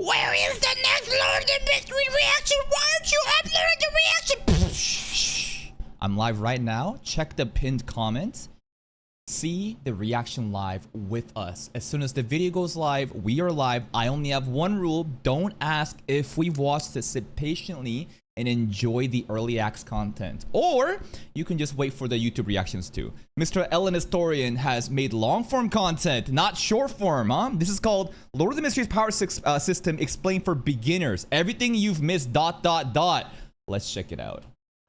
Where is the next Lord of the Mystery reaction? Why aren't you uploading the reaction? I'm live right now. Check the pinned comments. See the reaction live with us. As soon as the video goes live, we are live. I only have one rule. Don't ask if we've watched it. Sit patiently and enjoy the early access content. Or you can just wait for the YouTube reactions too. Mr. Ellen Historian has made long form content, not short form, huh? This is called Lord of the Mysteries Power System Explained for Beginners. Everything you've missed, ... Let's check it out.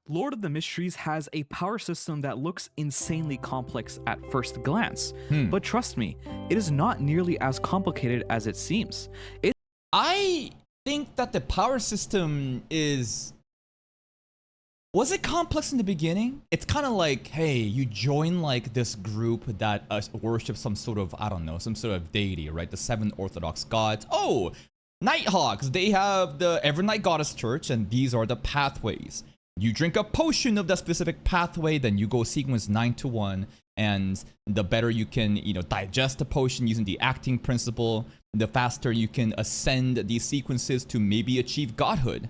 Lord of the Mysteries has a power system that looks insanely complex at first glance. But trust me, it is not nearly as complicated as it seems. I think that the power system is... Was it complex in the beginning? It's kind of like, hey, you join like this group that worships some sort of, I don't know, some sort of deity, right? The 7 Orthodox gods. Oh, Nighthawks, they have the Evernight Goddess Church, and these are the pathways. You drink a potion of that specific pathway, then you go sequence 9 to 1, and the better you can, digest the potion using the acting principle, the faster you can ascend these sequences to maybe achieve godhood.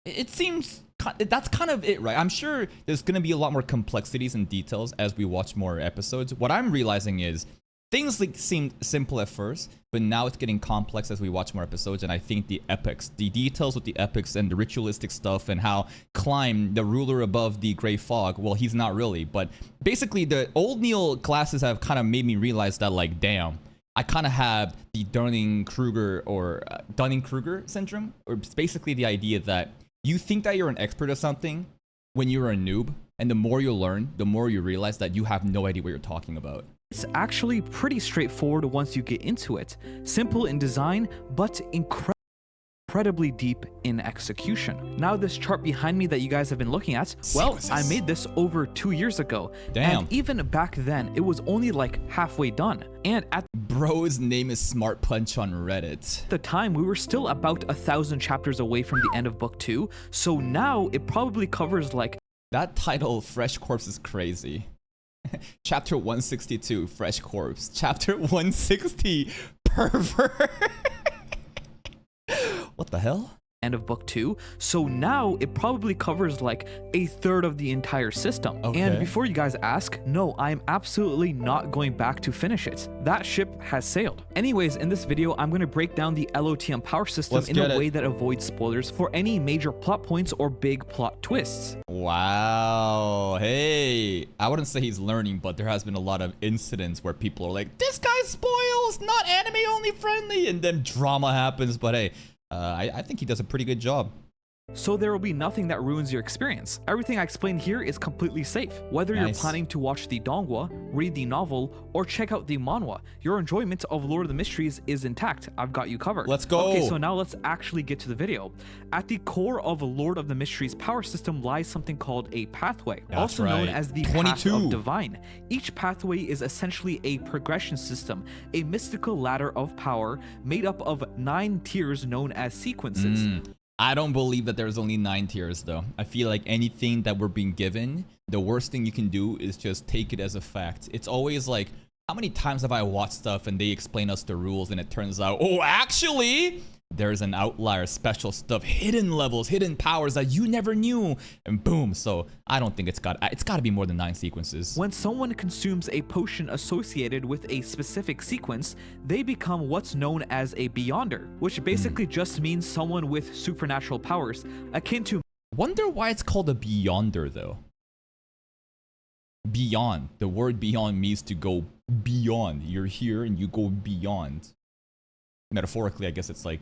It seems that's kind of it, right? I'm sure there's going to be a lot more complexities and details as we watch more episodes. What I'm realizing is things like seemed simple at first, but now it's getting complex as we watch more episodes. And I think the epics, the details with the epics and the ritualistic stuff and how Climb, the ruler above the Grey Fog, well, he's not really, but basically the old Neil classes have kind of made me realize that, like, damn, I kind of have the Dunning-Kruger or Dunning-Kruger syndrome, or it's basically the idea that you think that you're an expert of something when you're a noob, and the more you learn, the more you realize that you have no idea what you're talking about. It's actually pretty straightforward once you get into it. Simple in design, but incredibly deep in execution. Now this chart behind me that you guys have been looking at, well, I made this over 2 years ago. Damn. And even back then, it was only like halfway done. And at Bro's name is Smart Punch on Reddit. the time, we were still about 1,000 chapters away from the end of book 2. So now it probably covers like... That title, Fresh Corpse, is crazy. Chapter 162, Fresh Corpse. Chapter 160, Pervert. What the hell? End of book 2. So now it probably covers like 1/3 of the entire system. Okay. And before you guys ask, no, I'm absolutely not going back to finish it. That ship has sailed. Anyways, in this video, I'm going to break down the LOTM power system in a way that avoids spoilers for any major plot points or big plot twists. Wow. Hey, I wouldn't say he's learning, but there has been a lot of incidents where people are like, this guy spoils, not anime only friendly, and then drama happens. But hey, I think he does a pretty good job. So there will be nothing that ruins your experience. Everything I explain here is completely safe. Whether you're planning to watch the donghua, read the novel, or check out the manhwa, your enjoyment of Lord of the Mysteries is intact. I've got you covered. Let's go. Okay, so now let's actually get to the video. At the core of Lord of the Mysteries power system lies something called a pathway, also known as the Path of Divine. Each pathway is essentially a progression system, a mystical ladder of power made up of 9 tiers known as sequences. I don't believe that there's only 9 tiers though. I feel like anything that we're being given, the worst thing you can do is just take it as a fact. It's always like, how many times have I watched stuff and they explain us the rules and it turns out, oh, actually, there's an outlier, special stuff, hidden levels, hidden powers that you never knew, and boom. So I don't think it's got to be more than 9 sequences. When someone consumes a potion associated with a specific sequence, they become what's known as a Beyonder, which basically just means someone with supernatural powers, akin to... Wonder why it's called a Beyonder though. Beyond. The word beyond means to go beyond. You're here and you go beyond. Metaphorically, I guess it's like,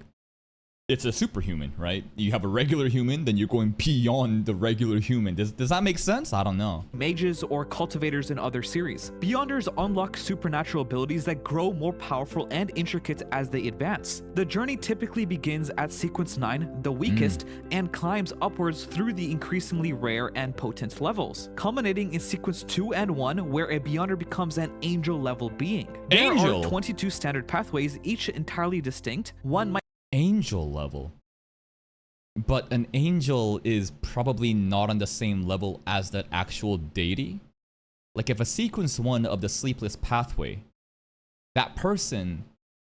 it's a superhuman, right? You have a regular human, then you're going beyond the regular human. Does that make sense? I don't know. Mages or cultivators in other series. Beyonders unlock supernatural abilities that grow more powerful and intricate as they advance. The journey typically begins at sequence 9, the weakest, and climbs upwards through the increasingly rare and potent levels, culminating in sequence 2 and 1, where a Beyonder becomes an angel-level being. There are 22 standard pathways, each entirely distinct. One might Angel level. But an angel is probably not on the same level as that actual deity. Like if a sequence 1 of the sleepless pathway, that person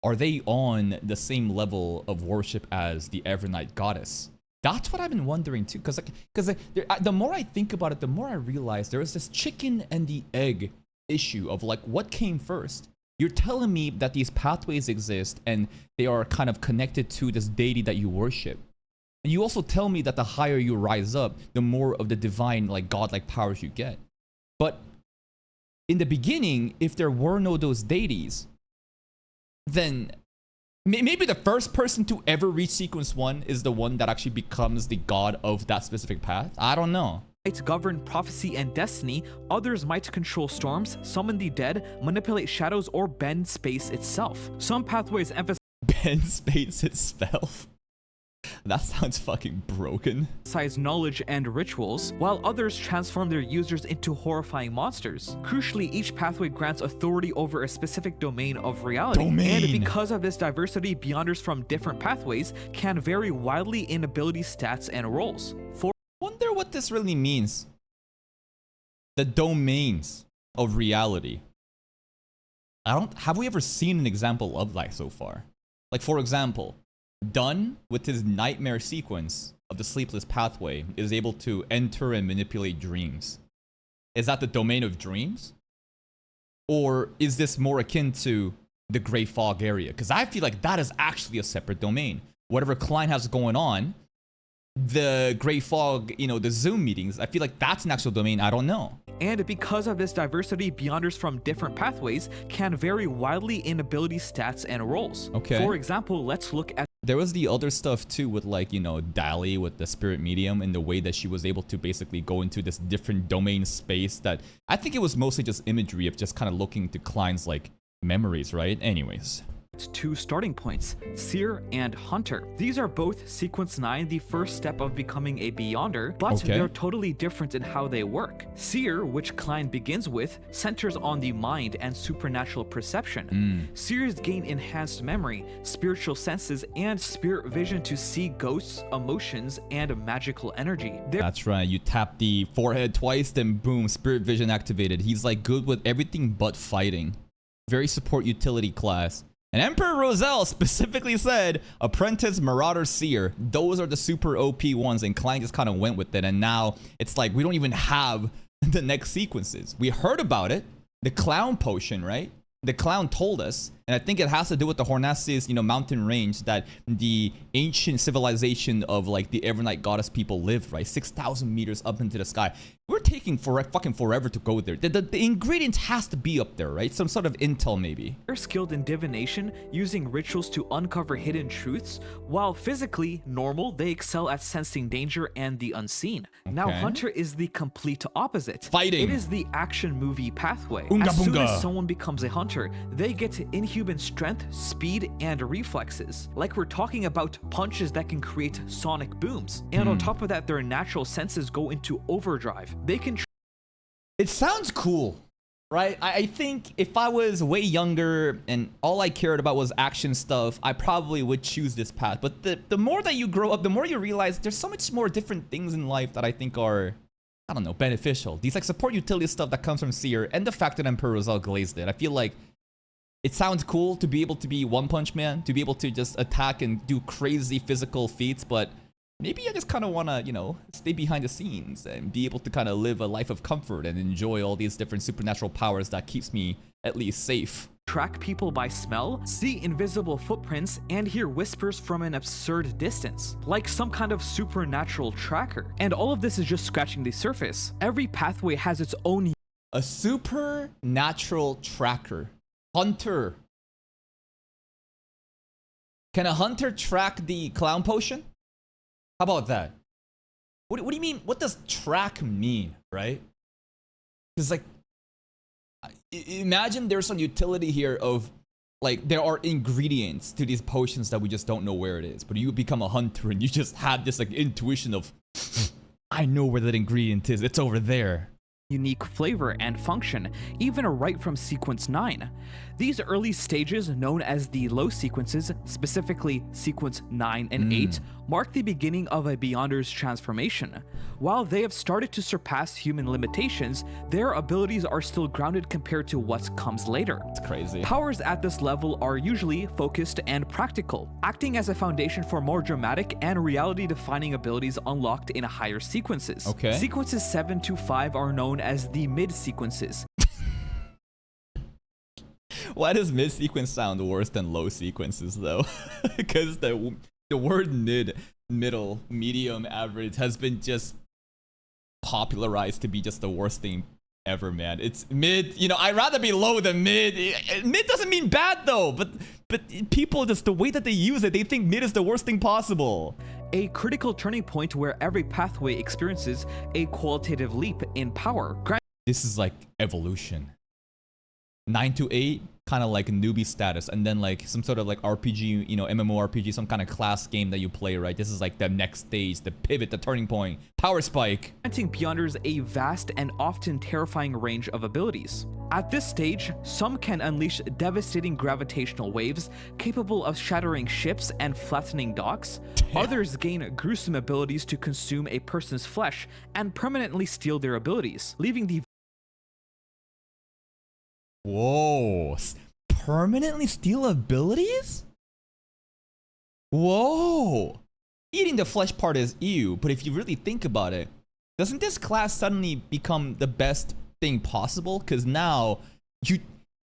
are they on the same level of worship as the Evernight goddess? That's what I've been wondering too, because the more I think about it, the more I realize there is this chicken and the egg issue of like what came first. You're telling me that these pathways exist and they are kind of connected to this deity that you worship. And you also tell me that the higher you rise up, the more of the divine, like godlike powers you get. But in the beginning, if there were no those deities, then maybe the first person to ever reach sequence 1 is the one that actually becomes the god of that specific path. I don't know. Might govern prophecy and destiny, others might control storms, summon the dead, manipulate shadows, or bend space itself. Some pathways emphasize Bend space itself? That sounds fucking broken. knowledge and rituals, while others transform their users into horrifying monsters. Crucially, each pathway grants authority over a specific domain of reality. And because of this diversity, Beyonders from different pathways can vary wildly in ability stats and roles. Wonder what this really means. The domains of reality. Have we ever seen an example of that so far? Like, for example, Dun, with his nightmare sequence of the sleepless pathway, is able to enter and manipulate dreams. Is that the domain of dreams? Or is this more akin to the Grey Fog area? Because I feel like that is actually a separate domain. Whatever Klein has going on, the Grey Fog, the Zoom meetings, I feel like that's an actual domain. I don't know. And because of this diversity, Beyonders from different pathways can vary wildly in ability stats and roles. Okay. For example, let's look at there was the other stuff too with like, Dali with the spirit medium and the way that she was able to basically go into this different domain space that I think it was mostly just imagery of just kind of looking to Klein's like memories, right? Anyways. 2 starting points, Seer and Hunter. These are both Sequence 9, the first step of becoming a Beyonder, but they're totally different in how they work. Seer, which Klein begins with, centers on the mind and supernatural perception. Seers gain enhanced memory, spiritual senses, and spirit vision to see ghosts, emotions, and magical energy. That's right, you tap the forehead twice, then boom, spirit vision activated. He's like good with everything but fighting. Very support utility class. And Emperor Roselle specifically said, Apprentice, Marauder, Seer. Those are the super OP ones, and Klein just kind of went with it. And now it's like we don't even have the next sequences. We heard about it, the clown potion, right? The clown told us, and I think it has to do with the Hornacius, mountain range that the ancient civilization of like the Evernight goddess people lived, right? 6,000 meters up into the sky. We're taking fucking forever to go there. The ingredients has to be up there, right? Some sort of intel maybe. They're skilled in divination, using rituals to uncover hidden truths, while physically normal, they excel at sensing danger and the unseen. Now, Hunter is the complete opposite. Fighting. It is the action movie pathway. Unga as soon bunga. as someone becomes a hunter, they get inhuman strength, speed, and reflexes. Like we're talking about punches that can create sonic booms. And on top of that, their natural senses go into overdrive. They can It sounds cool, right? I think if I was way younger and all I cared about was action stuff, I probably would choose this path. But the more that you grow up, the more you realize there's so much more different things in life that I think are, I don't know, beneficial. These like support utility stuff that comes from Seer and the fact that Emperor Roselle glazed it. I feel like it sounds cool to be able to be One Punch Man, to be able to just attack and do crazy physical feats, but maybe I just kind of want to, stay behind the scenes and be able to kind of live a life of comfort and enjoy all these different supernatural powers that keeps me at least safe. Track people by smell, see invisible footprints, and hear whispers from an absurd distance, like some kind of supernatural tracker. And all of this is just scratching the surface. Every pathway has its own A supernatural tracker. Hunter. Can a hunter track the clown potion? How about that? What do you mean? What does track mean, right? Because like, imagine there's some utility here of like there are ingredients to these potions that we just don't know where it is. But you become a hunter and you just have this like intuition of, I know where that ingredient is. It's over there. unique flavor and function, even right from Sequence 9. These early stages, known as the low sequences, specifically sequence 9 and 8, mark the beginning of a Beyonder's transformation. While they have started to surpass human limitations, their abilities are still grounded compared to what comes later. It's crazy. Powers at this level are usually focused and practical, acting as a foundation for more dramatic and reality-defining abilities unlocked in higher sequences. Okay. Sequences 7 to 5 are known as the mid-sequences. Why does mid sequence sound worse than low sequences though? Because the word middle, medium, average has been just popularized to be just the worst thing ever, man. It's mid, you know, I'd rather be low than mid. Mid doesn't mean bad though, but people, just the way that they use it, they think mid is the worst thing possible. A critical turning point where every pathway experiences a qualitative leap in power. This is like evolution. 9 to 8, kind of like newbie status, and then like some sort of like RPG, you know, MMORPG, some kind of class game that you play, right? This is like the next stage, the pivot, the turning point, power spike. Granting Beyonders a vast and often terrifying range of abilities. At this stage, some can unleash devastating gravitational waves capable of shattering ships and flattening docks. Others gain gruesome abilities to consume a person's flesh and permanently steal their abilities, leaving the Whoa. Permanently steal abilities? Whoa. Eating the flesh part is ew, but if you really think about it, doesn't this class suddenly become the best thing possible? Because now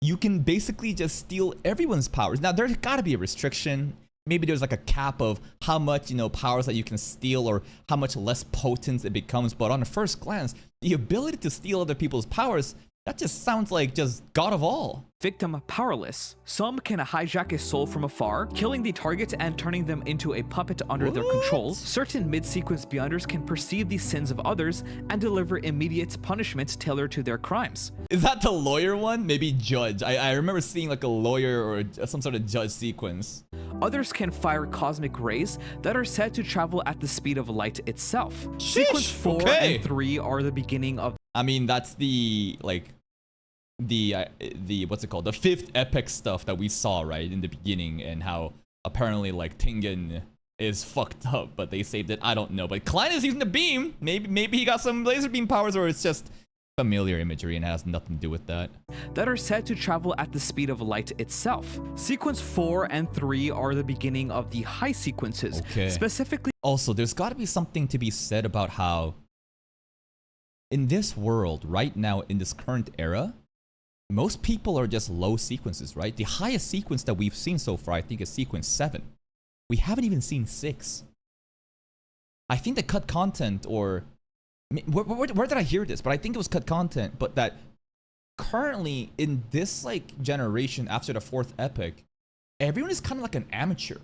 you can basically just steal everyone's powers. Now there's gotta be a restriction. Maybe there's like a cap of how much, you know, powers that you can steal or how much less potent it becomes. But on the first glance, the ability to steal other people's powers, that just sounds like just God of all. victim powerless. Some can hijack a soul from afar, killing the target and turning them into a puppet under their control. Certain mid-sequence Beyonders can perceive the sins of others and deliver immediate punishment tailored to their crimes. Is that the lawyer one? Maybe judge. I remember seeing like a lawyer or some sort of judge sequence. Others can fire cosmic rays that are said to travel at the speed of light itself. Sheesh, Sequence 4 okay. and 3 are the beginning of I mean, that's the like the what's it called? The fifth epic stuff that we saw right in the beginning, and how apparently like Tengen is fucked up, but they saved it. I don't know. But Klein is using the beam. Maybe he got some laser beam powers, or it's just familiar imagery and has nothing to do with that. that are said to travel at the speed of light itself. Sequence 4 and 3 are the beginning of the high sequences. Okay. Specifically, Also, there's got to be something to be said about how in this world right now, in this current era, most people are just low sequences, right? The highest sequence that we've seen so far, I think, is sequence 7. We haven't even seen 6. I think the cut content, or where did I hear this? But I think it was cut content, but that currently in this like generation after the 4th epic, everyone is kind of like an amateur.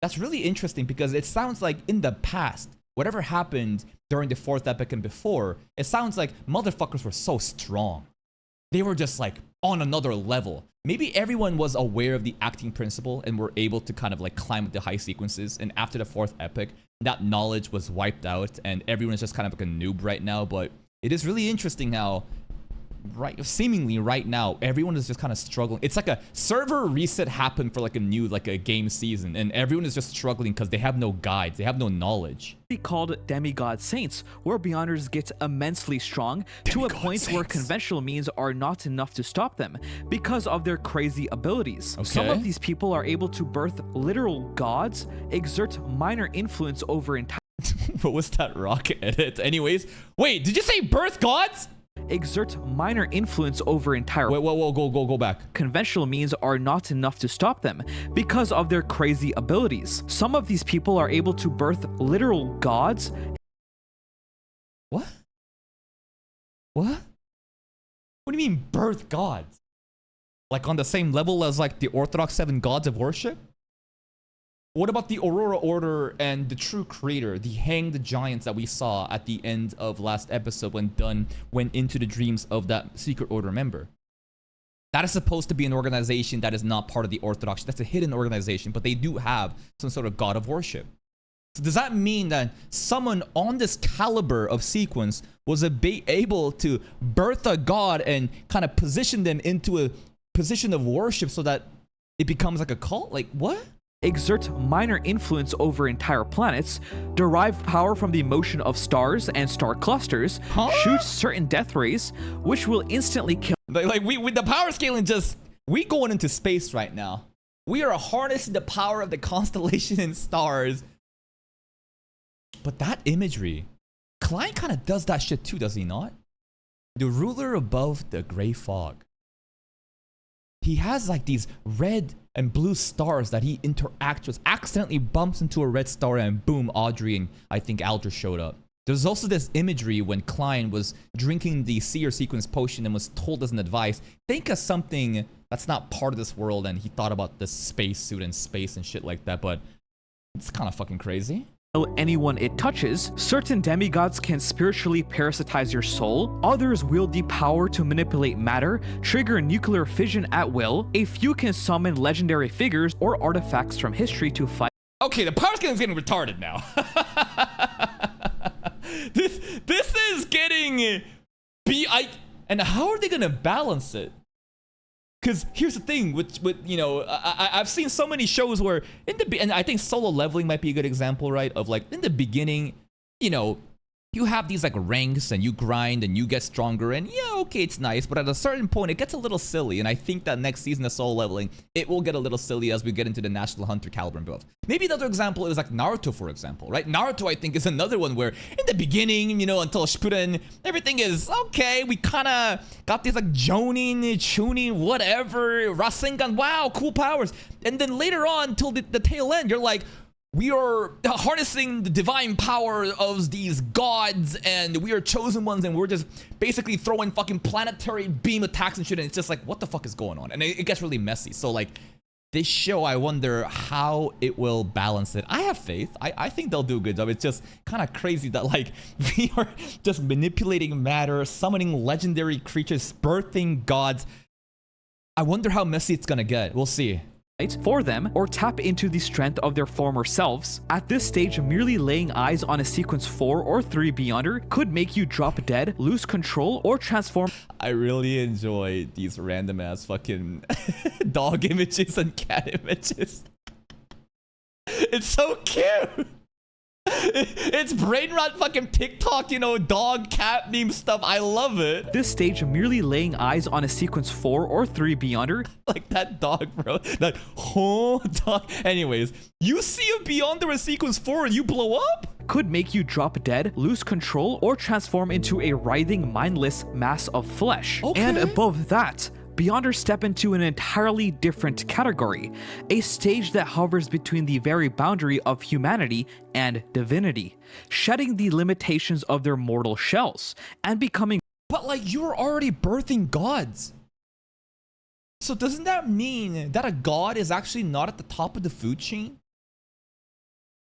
That's really interesting because it sounds like in the past, whatever happened during the 4th epic and before, it sounds like motherfuckers were so strong. They were just like on another level. Maybe everyone was aware of the acting principle and were able to kind of like climb the high sequences. And after the 4th epic, that knowledge was wiped out and everyone is just kind of like a noob right now. But it is really interesting how seemingly right now everyone is just kind of struggling. It's like a server reset happened for like a new like a game season, and everyone is just struggling because they have no guides, they have no knowledge. called demigod saints, where Beyonders get immensely strong to a point where conventional means are not enough to stop them because of their crazy abilities. Some of these people are able to birth literal gods, exert minor influence over entire What was that rock edit? Anyways, wait, did you say birth gods? exert minor influence over entire Wait, go back. conventional means are not enough to stop them because of their crazy abilities. Some of these people are able to birth literal gods. What? What do you mean birth gods? Like on the same level as like the Orthodox 7 gods of worship? What about the Aurora Order and the True Creator, the hanged giants that we saw at the end of last episode when Dunn went into the dreams of that Secret Order member? That is supposed to be an organization that is not part of the Orthodox. That's a hidden organization, but they do have some sort of god of worship. So does that mean that someone on this caliber of sequence was able to birth a god and kind of position them into position of worship so that it becomes like a cult? Like, what? Exert minor influence over entire planets, derive power from the motion of stars and star clusters, shoot certain death rays, which will instantly kill. Like we with the power scaling, we going into space right now. We are harnessing the power of the constellation and stars. But that imagery, Klein kind of does that shit too, does he not? The ruler above the gray fog. He has like these red and blue stars that he interacts with, accidentally bumps into a red star, and boom, Audrey and I think Aldrich showed up. There's also this imagery when Klein was drinking the Seer Sequence potion and was told as an advice, think of something that's not part of this world, and he thought about the spacesuit and space and shit like that, but it's kind of fucking crazy. Anyone it touches. Certain demigods can spiritually parasitize your soul. Others wield the power to manipulate matter, trigger nuclear fission at will. A few can summon legendary figures or artifacts from history to fight. Okay, the power scaling is getting retarded now. this is getting and how are they gonna balance it? Because here's the thing with you know, I've seen so many shows where and I think Solo Leveling might be a good example, right? Of like in the beginning, you know, you have these like ranks and you grind and you get stronger, and yeah, okay, it's nice, but at a certain point it gets a little silly, and I think that next season of Solo Leveling it will get a little silly as we get into the National Hunter caliber and above. Maybe another example is like Naruto, for example, right? Naruto I think is another one where in the beginning, you know, until Shippuden, everything is okay. We kind of got these like Jonin, Chunin, whatever, Rasengan, wow, cool powers, and then later on till the tail end, you're like, we are harnessing the divine power of these gods, and we are chosen ones, and we're just basically throwing fucking planetary beam attacks and shit, and it's just like, what the fuck is going on? And it gets really messy. So like, this show, I wonder how it will balance it. I have faith. I think they'll do a good job. It's just kind of crazy that like, we are just manipulating matter, summoning legendary creatures, birthing gods. I wonder how messy it's gonna get. We'll see. For them, or tap into the strength of their former selves. At this stage, merely laying eyes on a sequence 4 or 3 Beyonder could make you drop dead, lose control, or transform. I really enjoy these random ass fucking dog images and cat images. It's so cute. It's brain rot fucking TikTok, you know, dog cat meme stuff. I love it. This stage, merely laying eyes on a sequence 4 or 3 Beyonder. Like that dog, bro. That whole dog. Anyways, you see a Beyonder in sequence 4 and you blow up? Could make you drop dead, lose control, or transform into a writhing, mindless mass of flesh. Okay. And above that, Beyonders step into an entirely different category, a stage that hovers between the very boundary of humanity and divinity, shedding the limitations of their mortal shells, and becoming... But like, you're already birthing gods. So doesn't that mean that a god is actually not at the top of the food chain?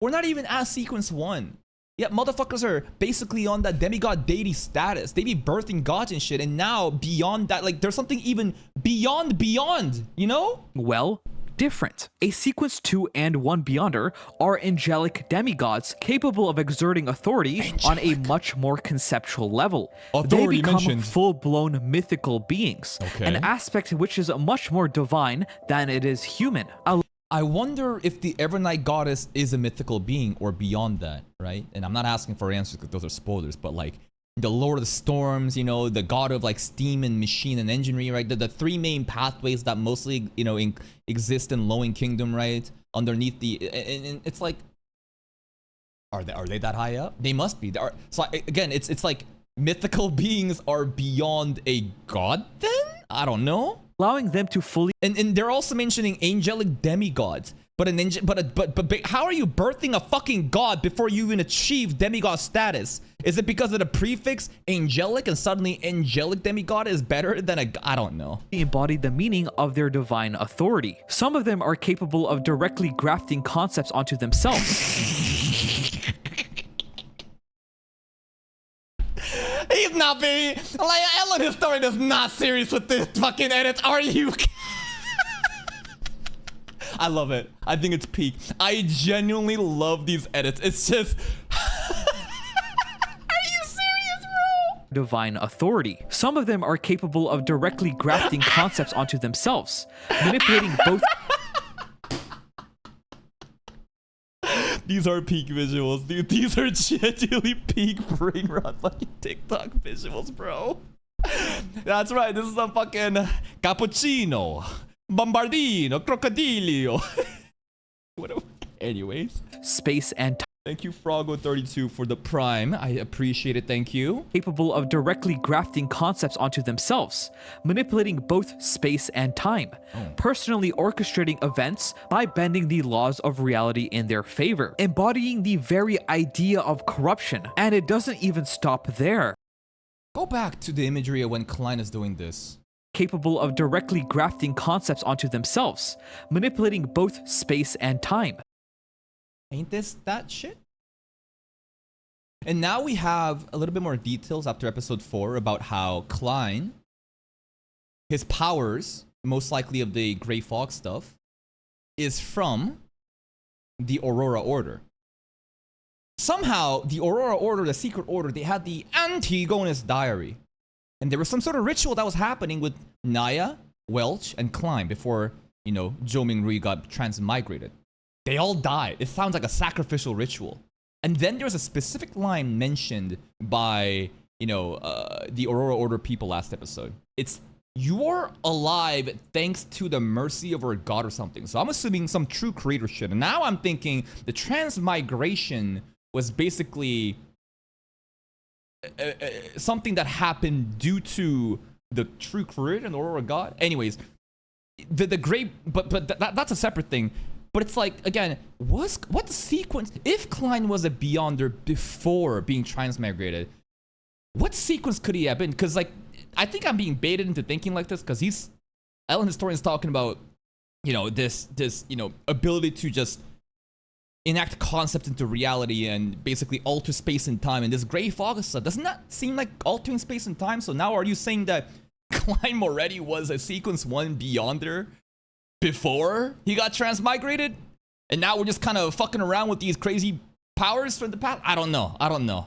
We're not even at sequence 1. Yeah, motherfuckers are basically on that demigod deity status. They be birthing gods and shit, and now beyond that, like, there's something even beyond, you know? Well, different. A sequence 2 and 1 Beyonder are angelic demigods capable of exerting authority on a much more conceptual level. They become full-blown mythical beings, an aspect which is much more divine than it is human. I wonder if the Evernight Goddess is a mythical being or beyond that, right? And I'm not asking for answers because those are spoilers, but like the Lord of the Storms, you know, the god of like steam and machine and engineering, right? The 3 main pathways that mostly, you know, exist in Lowing Kingdom, right? Underneath the, and it's like, are they that high up? They must be. So again, it's like mythical beings are beyond a god then? I don't know. Allowing them to fully... And they're also mentioning angelic demigods. But how are you birthing a fucking god before you even achieve demigod status? Is it because of the prefix angelic and suddenly angelic demigod is better than a... I don't know. Embody the meaning of their divine authority. Some of them are capable of directly grafting concepts onto themselves. He's not being... Like, Ellen Historian is not serious with this fucking edits, are you? I love it. I think it's peak. I genuinely love these edits. It's just... Are you serious, bro? divine authority. Some of them are capable of directly grafting concepts onto themselves, manipulating both. These are peak visuals, dude. These are genuinely peak brain rot fucking TikTok visuals, bro. That's right. This is a fucking cappuccino, bombardino, crocodilio. Whatever. Anyways, Space and thank you, Frogo32, for the prime. I appreciate it. Thank you. capable of directly grafting concepts onto themselves, manipulating both space and time, personally orchestrating events by bending the laws of reality in their favor, embodying the very idea of corruption. And it doesn't even stop there. Go back to the imagery of when Klein is doing this. Capable of directly grafting concepts onto themselves, manipulating both space and time. Ain't this that shit? And now we have a little bit more details after episode 4 about how Klein, his powers, most likely of the Grey Fog stuff, is from the Aurora Order. Somehow, the Aurora Order, the Secret Order, they had the Antigonus Diary. And there was some sort of ritual that was happening with Naya, Welch, and Klein before, you know, Zhou Mingrui got transmigrated. They all died. It sounds like a sacrificial ritual. And then there's a specific line mentioned by, you know, the Aurora Order people last episode. It's, "You're alive thanks to the mercy of our god," or something. So I'm assuming some true creator shit. And now I'm thinking the transmigration was basically something that happened due to the true creator and the Aurora god. Anyways, the great, but that's a separate thing. But it's like, again, what sequence, if Klein was a Beyonder before being transmigrated, what sequence could he have been? Because, like, I think I'm being baited into thinking like this, because Ellen Historian's talking about, you know, this, you know, ability to just enact concepts into reality and basically alter space and time. And this Grey Fog stuff, doesn't that seem like altering space and time? So now are you saying that Klein Moretti was a sequence 1 Beyonder before he got transmigrated, and now we're just kind of fucking around with these crazy powers from the past? I don't know.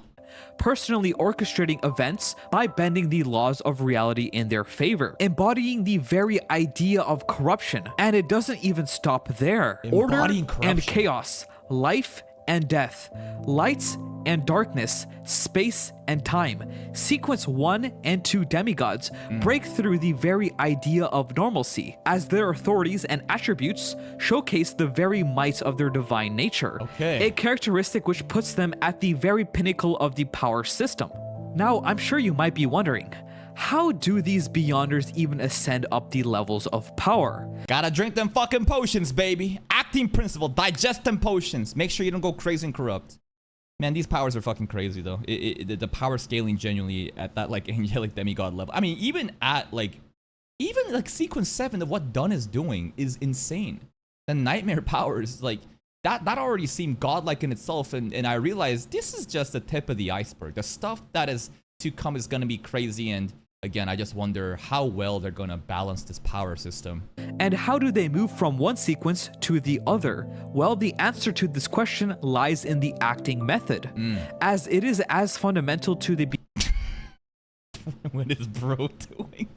Personally orchestrating events by bending the laws of reality in their favor, embodying the very idea of corruption. And it doesn't even stop there. Order Embodying and corruption. chaos, life and death, lights and darkness, space and time. Sequence 1 and 2 demigods break through the very idea of normalcy, as their authorities and attributes showcase the very might of their divine nature. Okay. A characteristic which puts them at the very pinnacle of the power system. Now, I'm sure you might be wondering, how do these Beyonders even ascend up the levels of power? Gotta drink them fucking potions, baby. Acting principle, digest them potions. Make sure you don't go crazy and corrupt. Man, these powers are fucking crazy, though. The power scaling genuinely at that, like, angelic demigod level. I mean, even sequence 7 of what Dunn is doing is insane. The nightmare powers, like, that already seemed godlike in itself, and I realized this is just the tip of the iceberg. The stuff that is to come is gonna be crazy, and again, I just wonder how well they're gonna balance this power system. And how do they move from one sequence to the other? Well, the answer to this question lies in the acting method, as it is as fundamental to the What is bro doing?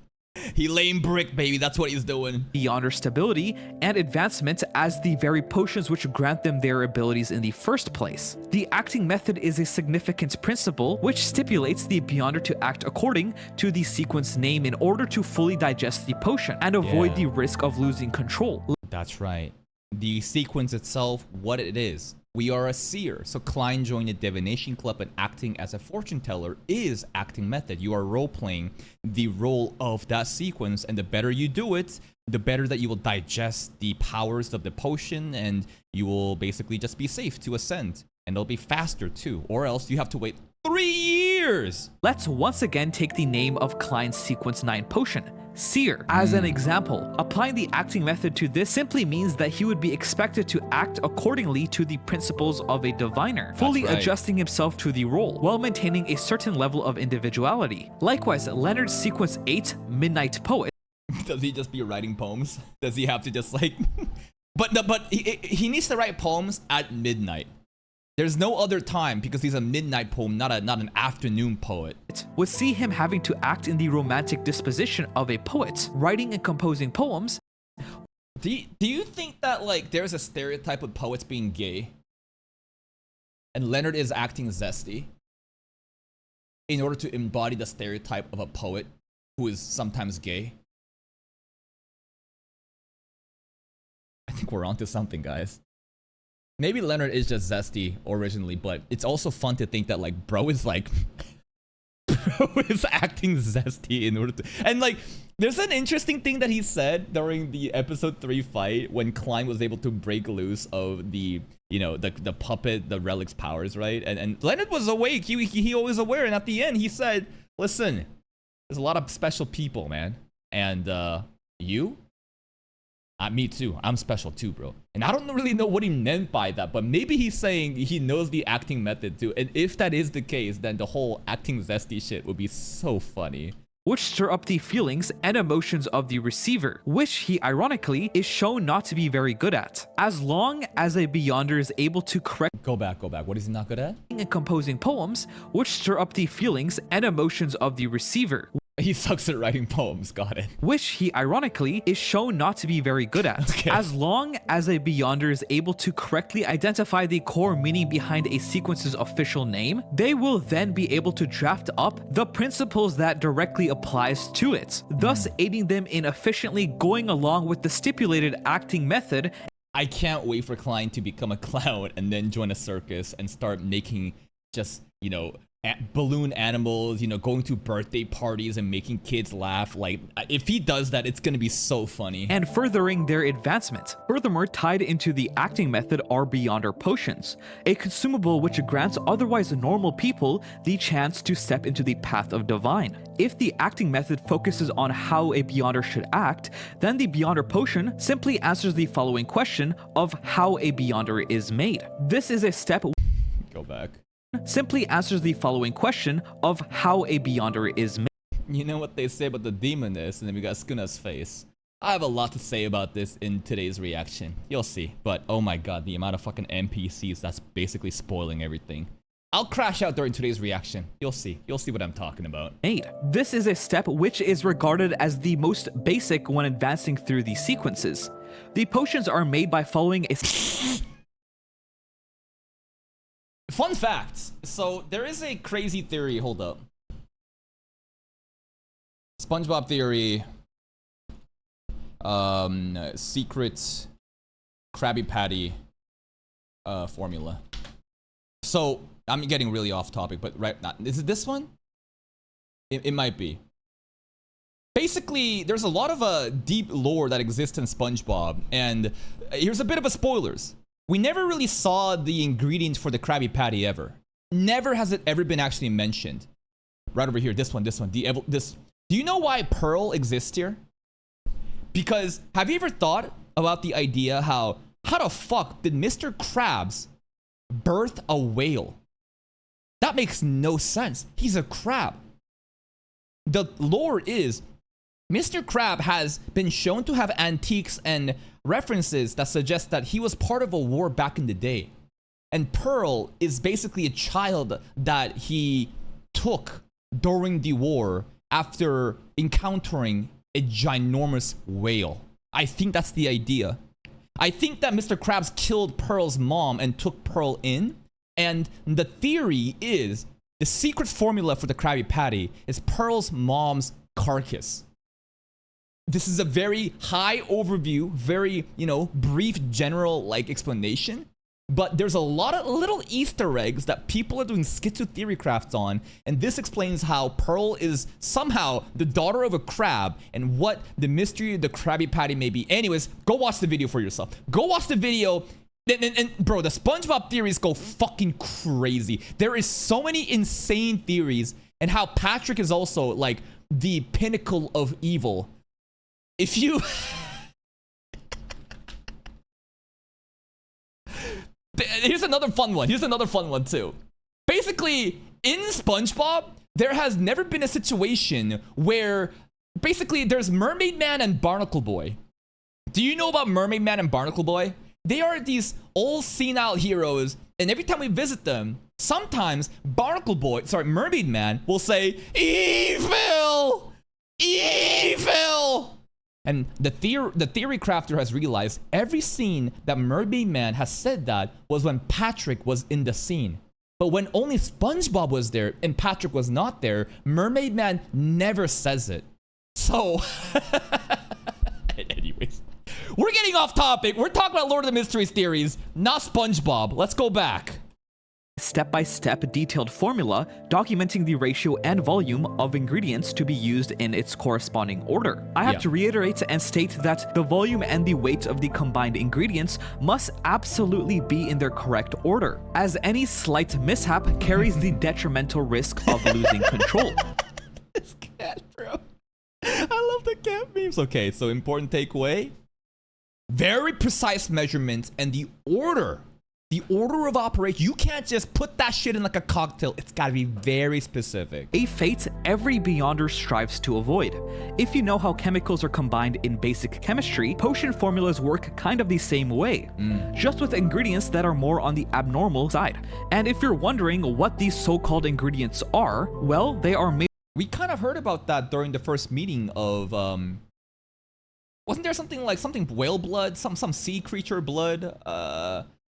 He lame brick, baby. That's what he's doing. Beyonder stability and advancement as the very potions which grant them their abilities in the first place. The acting method is a significant principle which stipulates the Beyonder to act according to the sequence name in order to fully digest the potion and avoid the risk of losing control. That's right. The sequence itself, what it is. We are a seer. So Klein joined a divination club, and acting as a fortune teller is acting method. You are role-playing the role of that sequence, and the better you do it, the better that you will digest the powers of the potion, and you will basically just be safe to ascend. And it'll be faster too, or else you have to wait 3 years. Let's once again take the name of Klein's sequence 9 potion, Seer, as an example. Applying the acting method to this simply means that he would be expected to act accordingly to the principles of a diviner, fully right. adjusting himself to the role, while maintaining a certain level of individuality. Likewise, Leonard's sequence 8, Midnight Poet, Does he just be writing poems? Does he have to just like... But he needs to write poems at midnight. There's no other time because he's a midnight poem, not an afternoon poet. Would see him having to act in the romantic disposition of a poet, writing and composing poems. Do you think that like there's a stereotype of poets being gay? And Leonard is acting zesty in order to embody the stereotype of a poet who is sometimes gay? I think we're onto something, guys. Maybe Leonard is just zesty originally, but it's also fun to think that like bro is like bro is acting zesty in order to, and like there's an interesting thing that he said during the episode 3 fight when Klein was able to break loose of the, you know, the puppet, the relic's powers, right? And Leonard was awake. He always aware, and at the end he said, "Listen, there's a lot of special people, man, and you." Me too. I'm special too, bro. And I don't really know what he meant by that, but maybe he's saying he knows the acting method too. And if that is the case, then the whole acting zesty shit would be so funny. Which stir up the feelings and emotions of the receiver, which he ironically is shown not to be very good at. As long as a Beyonder is able to correct Go back. What is he not good at? and composing poems, which stir up the feelings and emotions of the receiver. He sucks at writing poems, got it. Which he ironically is shown not to be very good at. Okay. As long as a Beyonder is able to correctly identify the core meaning behind a sequence's official name, they will then be able to draft up the principles that directly applies to it, thus aiding them in efficiently going along with the stipulated acting method. I can't wait for Klein to become a clown and then join a circus and start making just, you know, balloon animals, you know, going to birthday parties and making kids laugh. Like, if he does that, it's gonna be so funny. And furthering their advancement. Furthermore, tied into the acting method are Beyonder potions, a consumable which grants otherwise normal people the chance to step into the path of divine. If the acting method focuses on how a Beyonder should act, then the Beyonder potion simply answers the following question of how a Beyonder is made. This is a step Go back. simply answers the following question of how a Beyonder is made. You know what they say about the demoness, and then we got Skuna's face. I have a lot to say about this in today's reaction. You'll see. But oh my god, the amount of fucking NPCs that's basically spoiling everything. I'll crash out during today's reaction. You'll see. You'll see what I'm talking about. This is a step which is regarded as the most basic when advancing through the sequences. The potions are made by following a Fun fact. So there is a crazy theory. Hold up. SpongeBob theory. Secret Krabby Patty formula. So I'm getting really off topic, but right now, is it this one? It might be. Basically, there's a lot of deep lore that exists in SpongeBob, and here's a bit of a spoilers. We never really saw the ingredients for the Krabby Patty ever. Never has it ever been actually mentioned. Right over here, this one. Do you know why Pearl exists here? Because have you ever thought about the idea how the fuck did Mr. Krabs birth a whale? That makes no sense. He's a crab. The lore is Mr. Crab has been shown to have antiques and references that suggest that he was part of a war back in the day. And Pearl is basically a child that he took during the war after encountering a ginormous whale. I think that's the idea. I think that Mr. Krabs killed Pearl's mom and took Pearl in. And the theory is the secret formula for the Krabby Patty is Pearl's mom's carcass. This is a very high overview, very, you know, brief general like explanation, but there's a lot of little Easter eggs that people are doing schizo theory crafts on, and this explains how Pearl is somehow the daughter of a crab and what the mystery of the Krabby Patty may be. Anyways, go watch the video for yourself. Go watch the video. And bro, the SpongeBob theories go fucking crazy. There is so many insane theories, and how Patrick is also like the pinnacle of evil. If you here's another fun one too. Basically, in SpongeBob, there has never been a situation where basically there's Mermaid Man and Barnacle Boy. Do you know about Mermaid Man and Barnacle Boy? They are these old senile heroes And every time we visit them, sometimes Mermaid Man will say, "Evil! Evil!" And the theory crafter has realized every scene that Mermaid Man has said that was when Patrick was in the scene. But when only SpongeBob was there and Patrick was not there, Mermaid Man never says it. So, anyways, we're getting off topic. We're talking about Lord of the Mysteries theories, not SpongeBob. Let's go back. Step-by-step detailed formula documenting the ratio and volume of ingredients to be used in its corresponding order. I have to reiterate and state that the volume and the weight of the combined ingredients must absolutely be in their correct order, as any slight mishap carries the detrimental risk of losing control. This cat, bro. I love the cat memes. Okay, so important takeaway. Very precise measurements and the order of operation. You can't just put that shit in like a cocktail. It's got to be very specific. A fate every Beyonder strives to avoid. If you know how chemicals are combined in basic chemistry, potion formulas work kind of the same way, just with ingredients that are more on the abnormal side. And if you're wondering what these so-called ingredients are, well, they are made. We kind of heard about that during the first meeting of wasn't there something whale blood, some sea creature blood?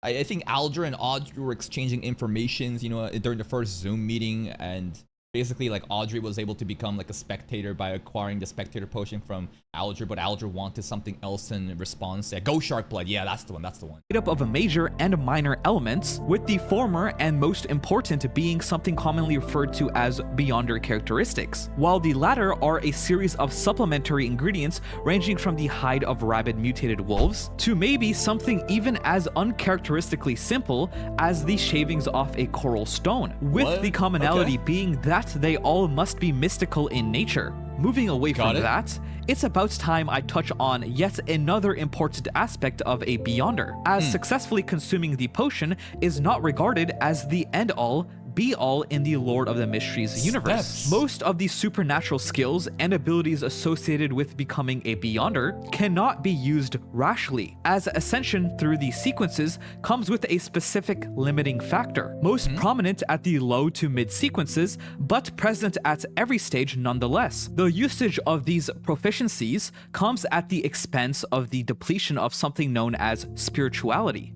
I think Aldra and Audrey were exchanging informations, you know, during the first Zoom meeting, and basically like Audrey was able to become like a spectator by acquiring the spectator potion from Aldra, but Aldra wanted something else in response. Yeah, Ghost Shark blood. Yeah, that's the one. Made up of a major and minor elements, with the former and most important being something commonly referred to as Beyonder characteristics, while the latter are a series of supplementary ingredients ranging from the hide of rabid mutated wolves to maybe something even as uncharacteristically simple as the shavings off a coral stone, with the commonality being that they all must be mystical in nature. Moving away from that, it's about time I touch on yet another important aspect of a Beyonder, as successfully consuming the potion is not regarded as the end-all, be-all in the Lord of the Mysteries universe. Most of the supernatural skills and abilities associated with becoming a Beyonder cannot be used rashly, as ascension through the sequences comes with a specific limiting factor, most prominent at the low to mid sequences, but present at every stage nonetheless. The usage of these proficiencies comes at the expense of the depletion of something known as spirituality.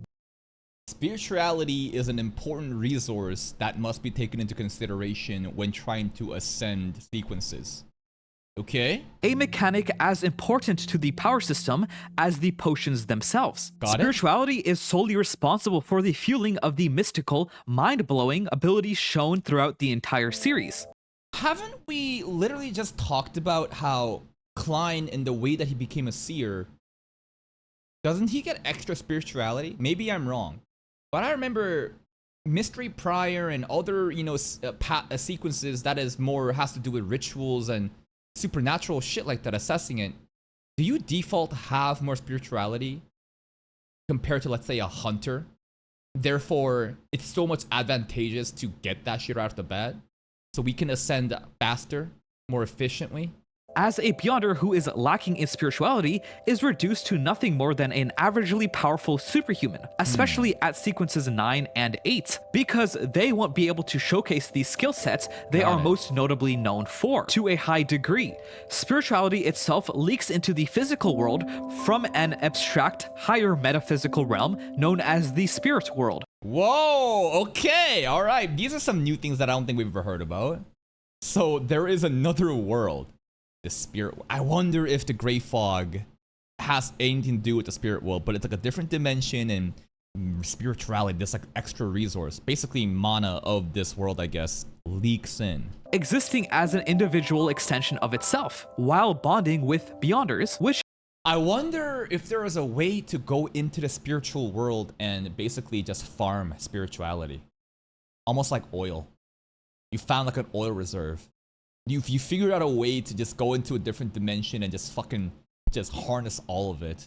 Spirituality is an important resource that must be taken into consideration when trying to ascend sequences. Okay? A mechanic as important to the power system as the potions themselves. Spirituality is solely responsible for the fueling of the mystical, mind-blowing abilities shown throughout the entire series. Haven't we literally just talked about how Klein, in the way that he became a seer, doesn't he get extra spirituality? Maybe I'm wrong. But I remember Mystery Prior and other, you know, sequences that is more has to do with rituals and supernatural shit like that, assessing it. Do you default have more spirituality compared to, let's say, a hunter? Therefore, it's so much advantageous to get that shit right off the bat, so we can ascend faster, more efficiently. As a Beyonder who is lacking in spirituality is reduced to nothing more than an averagely powerful superhuman, especially at sequences 9 and 8, because they won't be able to showcase the skill sets they are most notably known for to a high degree. Spirituality itself leaks into the physical world from an abstract, higher metaphysical realm known as the spirit world. Whoa, okay, all right. These are some new things that I don't think we've ever heard about. So there is another world. The spirit. I wonder if the Grey Fog has anything to do with the spirit world, but it's like a different dimension and spirituality, this like extra resource. Basically, mana of this world, I guess, leaks in. Existing as an individual extension of itself, while bonding with Beyonders, which I wonder if there is a way to go into the spiritual world and basically just farm spirituality. Almost like oil. You found like an oil reserve. You figured out a way to just go into a different dimension and just fucking harness all of it.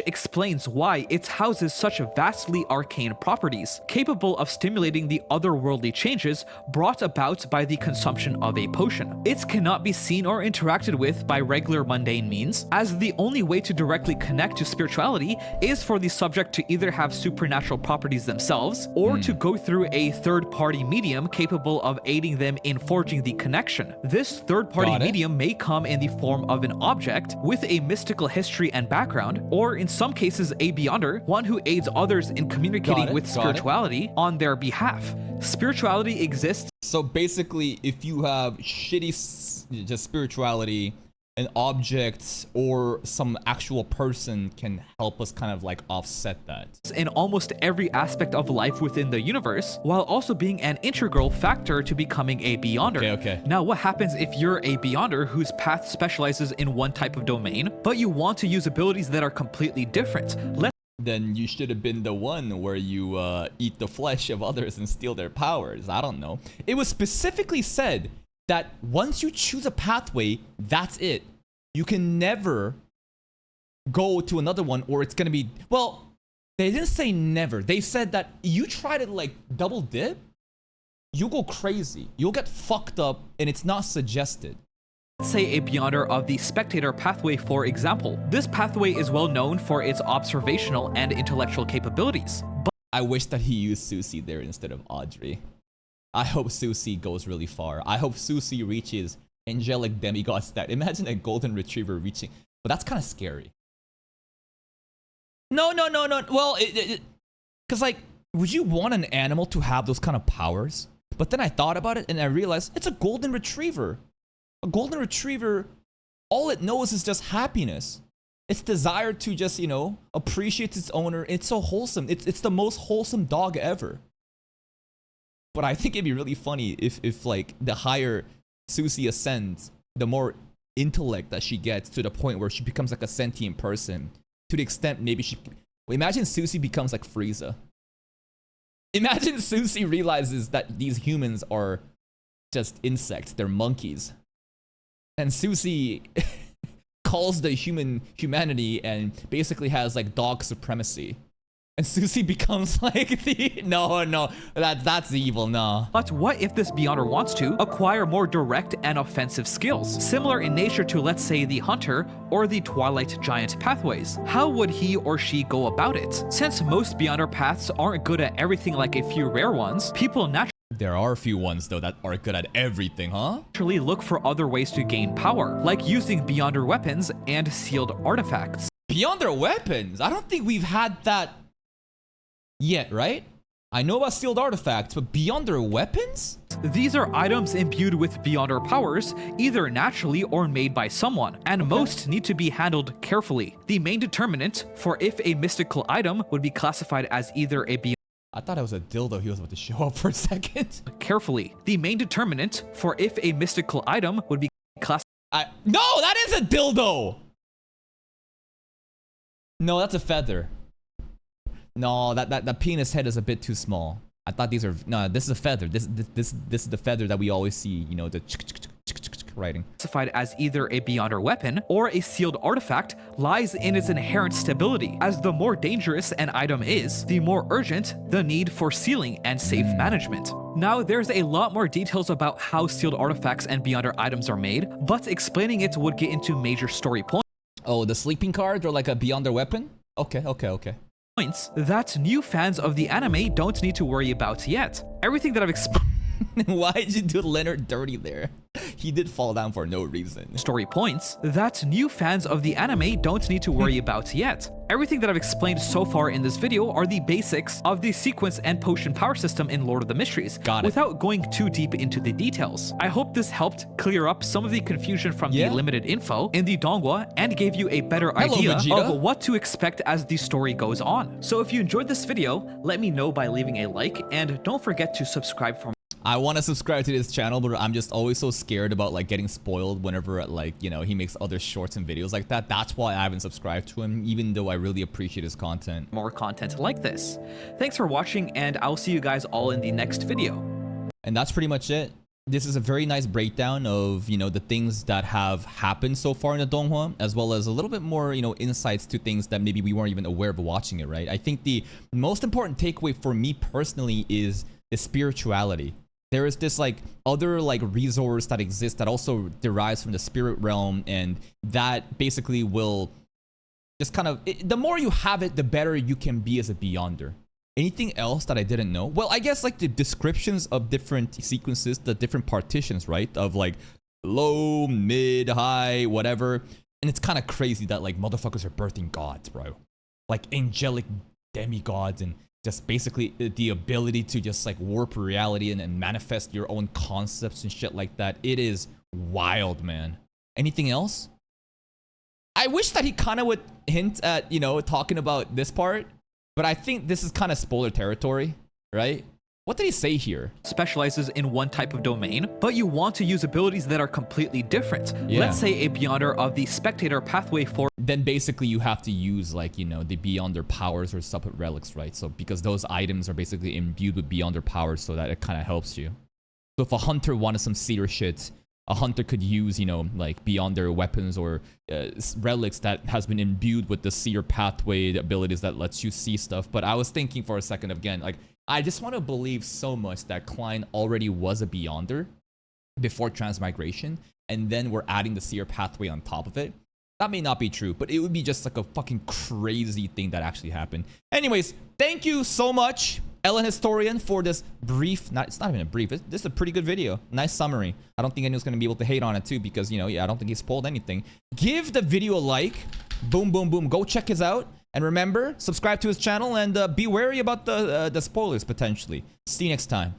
explains why it houses such vastly arcane properties, capable of stimulating the otherworldly changes brought about by the consumption of a potion. It cannot be seen or interacted with by regular mundane means, as the only way to directly connect to spirituality is for the subject to either have supernatural properties themselves, or to go through a third-party medium capable of aiding them in forging the connection. This third-party medium may come in the form of an object with a mystical history and background, or in some cases a beyonder, one who aids others in communicating with spirituality on their behalf. Spirituality exists. So basically, if you have shitty just spirituality, an object or some actual person can help us kind of like offset that. In almost every aspect of life within the universe, while also being an integral factor to becoming a beyonder. Okay. Now, what happens if you're a beyonder whose path specializes in one type of domain, but you want to use abilities that are completely different? Then you should have been the one where you eat the flesh of others and steal their powers. I don't know. It was specifically said that once you choose a pathway, that's it. You can never go to another one, or it's gonna be, well, they didn't say never. They said that you try to like double dip, you'll go crazy. You'll get fucked up, and it's not suggested. Let's say a beyonder of the spectator pathway, for example. This pathway is well known for its observational and intellectual capabilities. But I wish that he used Susie there instead of Audrey. I hope Susie goes really far. I hope Susie reaches angelic demigod stat. Imagine a golden retriever reaching, but that's kind of scary. No. Well, because like, would you want an animal to have those kind of powers? But then I thought about it and I realized it's a golden retriever. A golden retriever, all it knows is just happiness. Its desire to just, you know, appreciate its owner. It's so wholesome. It's the most wholesome dog ever. But I think it'd be really funny if like the higher Susie ascends, the more intellect that she gets, to the point where she becomes like a sentient person. To the extent maybe she... Well, imagine Susie becomes like Frieza. Imagine Susie realizes that these humans are just insects. They're monkeys. And Susie calls the humanity and basically has like dog supremacy. And Susie becomes like the... No, that's evil, no. But what if this beyonder wants to acquire more direct and offensive skills, similar in nature to, let's say, the Hunter or the Twilight Giant pathways? How would he or she go about it? Since most beyonder paths aren't good at everything like a few rare ones, people naturally... There are a few ones, though, that are good at everything, huh? Look for other ways to gain power, like using beyonder weapons and sealed artifacts. Beyonder weapons? I don't think we've had that yet, right? I know about sealed artifacts, but beyonder weapons? These are items imbued with beyonder powers, either naturally or made by someone, and most need to be handled carefully. The main determinant for if a mystical item would be classified as either a beyonder... I thought it was a dildo he was about to show up for a second. Carefully. The main determinant for if a mystical item would be classified... No, that is a dildo! No, that's a feather. No, that penis head is a bit too small. I thought these are... No, this is a feather. This is the feather that we always see, you know, the writing. Classified as either a beyonder weapon or a sealed artifact lies in its inherent stability, as the more dangerous an item is, the more urgent the need for sealing and safe management. Now, there's a lot more details about how sealed artifacts and beyonder items are made, but explaining it would get into major story points. Oh, the sleeping cards are like a beyonder weapon? Okay. Points that new fans of the anime don't need to worry about yet. Everything that I've explained... Why did you do Leonard dirty there? He did fall down for no reason. Story points that new fans of the anime don't need to worry about yet. Everything that I've explained so far in this video are the basics of the sequence and potion power system in Lord of the Mysteries, without going too deep into the details. I hope this helped clear up some of the confusion from the limited info in the Donghua and gave you a better idea of what to expect as the story goes on. So if you enjoyed this video, let me know by leaving a like, and don't forget to subscribe for more. I want to subscribe to this channel, but I'm just always so scared about like getting spoiled whenever like, you know, he makes other shorts and videos like that. That's why I haven't subscribed to him, even though I really appreciate his content. More content like this. Thanks for watching, and I'll see you guys all in the next video. And that's pretty much it. this is a very nice breakdown of, you know, the things that have happened so far in the Donghua, as well as a little bit more, you know, insights to things that maybe we weren't even aware of watching it, right? I think the most important takeaway for me personally is the spirituality. There is this like other like resource that exists that also derives from the spirit realm, and that basically will just kind of, the more you have it, the better you can be as a Beyonder. Anything else that I didn't know? Well, I guess like the descriptions of different sequences, the different partitions, right? Of like low, mid, high, whatever. And it's kind of crazy that like motherfuckers are birthing gods, bro. Like angelic demigods, and just basically the ability to just like warp reality and manifest your own concepts and shit like that. It is wild, man. Anything else? I wish that he kind of would hint at, you know, talking about this part. But I think this is kind of spoiler territory, right? What did he say here? Specializes in one type of domain, but you want to use abilities that are completely different. Yeah. Let's say a Beyonder of the Spectator pathway for... Then basically you have to use like, you know, the Beyonder powers or separate relics, right? So because those items are basically imbued with Beyonder powers, so that it kind of helps you. So if a hunter wanted some seer shit, a hunter could use, you know, like Beyonder weapons or relics that has been imbued with the seer pathway, the abilities that lets you see stuff. But I was thinking for a second again, like, I just want to believe so much that Klein already was a Beyonder before transmigration, and then we're adding the seer pathway on top of it. That may not be true, but it would be just like a fucking crazy thing that actually happened. Anyways, thank you so much, Ellen Historian, for this brief, it's not even a brief, this is a pretty good video. Nice summary. I don't think anyone's going to be able to hate on it too, because, you know, yeah, I don't think he spoiled anything. Give the video a like. Boom, boom, boom. Go check his out. And remember, subscribe to his channel, and be wary about the spoilers, potentially. See you next time.